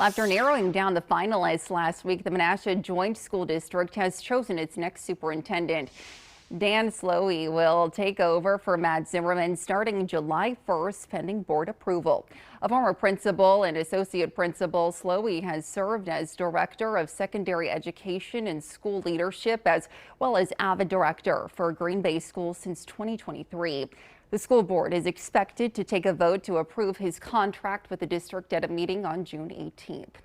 After narrowing down the finalists last week, the Menasha Joint School District has chosen its next superintendent. Dan Slowey will take over for Matt Zimmerman starting July 1st, pending board approval. A former principal and associate principal, Slowey has served as director of secondary education and school leadership, as well as AVID director for Green Bay Schools since 2023. The school board is expected to take a vote to approve his contract with the district at a meeting on June 18th.